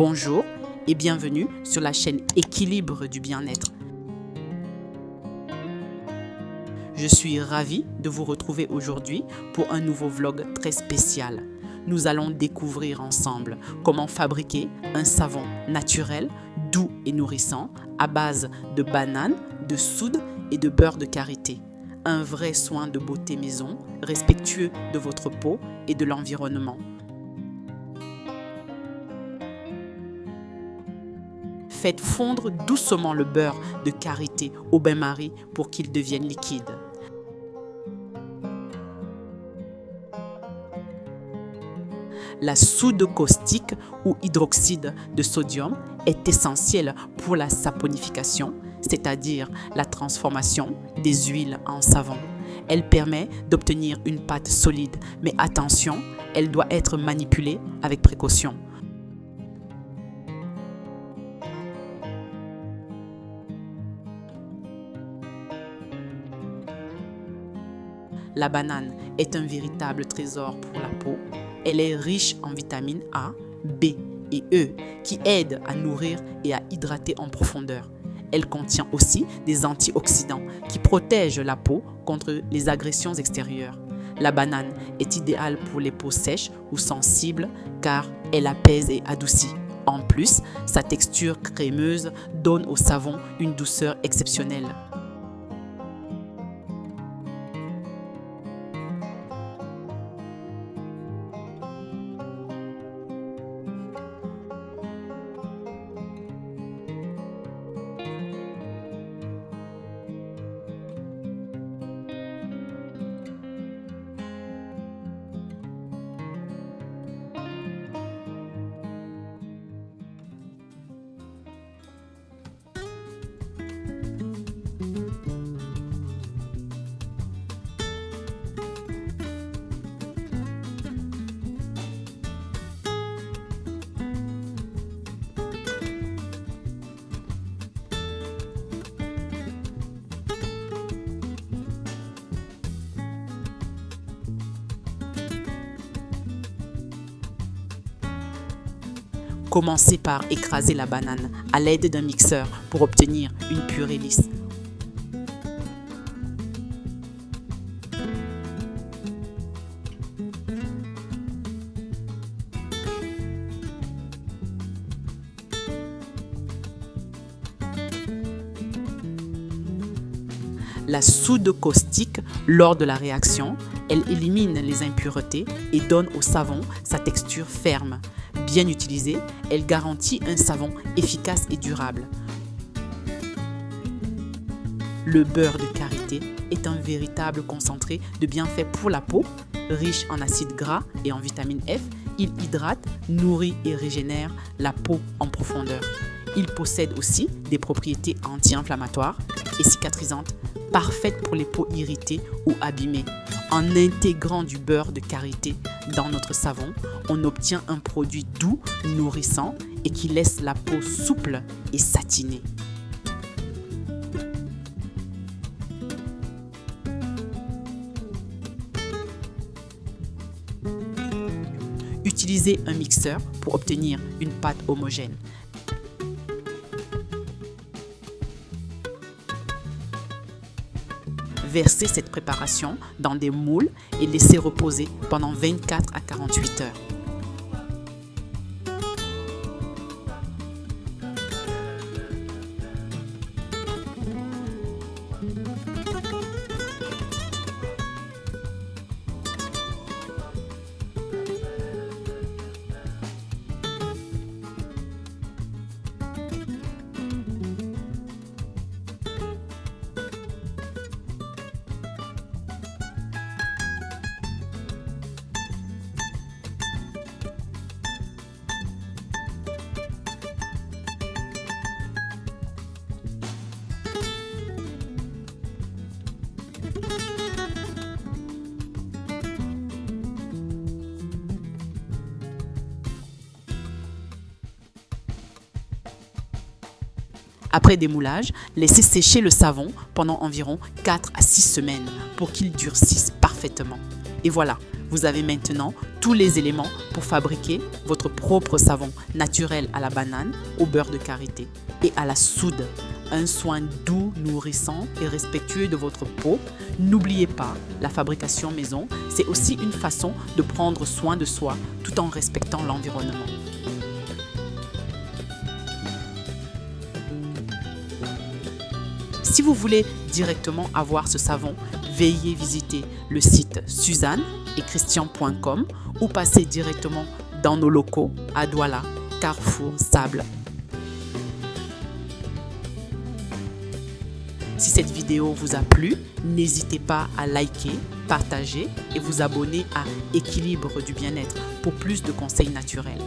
Bonjour et bienvenue sur la chaîne Équilibre du bien-être. Je suis ravie de vous retrouver aujourd'hui pour un nouveau vlog très spécial. Nous allons découvrir ensemble comment fabriquer un savon naturel, doux et nourrissant à base de bananes, de soude et de beurre de karité. Un vrai soin de beauté maison, respectueux de votre peau et de l'environnement. Faites fondre doucement le beurre de karité au bain-marie pour qu'il devienne liquide. La soude caustique ou hydroxyde de sodium est essentielle pour la saponification, c'est-à-dire la transformation des huiles en savon. Elle permet d'obtenir une pâte solide, mais attention, elle doit être manipulée avec précaution. La banane est un véritable trésor pour la peau. Elle est riche en vitamines A, B et E qui aident à nourrir et à hydrater en profondeur. Elle contient aussi des antioxydants qui protègent la peau contre les agressions extérieures. La banane est idéale pour les peaux sèches ou sensibles car elle apaise et adoucit. En plus, sa texture crémeuse donne au savon une douceur exceptionnelle. Commencez par écraser la banane à l'aide d'un mixeur pour obtenir une purée lisse. La soude caustique, lors de la réaction, elle élimine les impuretés et donne au savon sa texture ferme. Bien utilisée, elle garantit un savon efficace et durable. Le beurre de karité est un véritable concentré de bienfaits pour la peau, riche en acides gras et en vitamine F. Il hydrate, nourrit et régénère la peau en profondeur. Il possède aussi des propriétés anti-inflammatoires et cicatrisantes, parfaites pour les peaux irritées ou abîmées. En intégrant du beurre de karité dans notre savon, on obtient un produit doux, nourrissant et qui laisse la peau souple et satinée. Utilisez un mixeur pour obtenir une pâte homogène. Versez cette préparation dans des moules et laissez reposer pendant 24 à 48 heures. Après démoulage, laissez sécher le savon pendant environ 4 à 6 semaines pour qu'il durcisse parfaitement. Et voilà, Vous avez maintenant tous les éléments pour fabriquer votre propre savon naturel à la banane, au beurre de karité et à la soude. Un soin doux, nourrissant et respectueux de votre peau. N'oubliez pas, la fabrication maison, c'est aussi une façon de prendre soin de soi tout en respectant l'environnement. Si vous voulez directement avoir ce savon, veuillez visiter le site suzanne-et-christian.com ou passer directement dans nos locaux à Douala, Carrefour Sable. Si cette vidéo vous a plu, n'hésitez pas à liker, partager et vous abonner à Équilibre du bien-être pour plus de conseils naturels.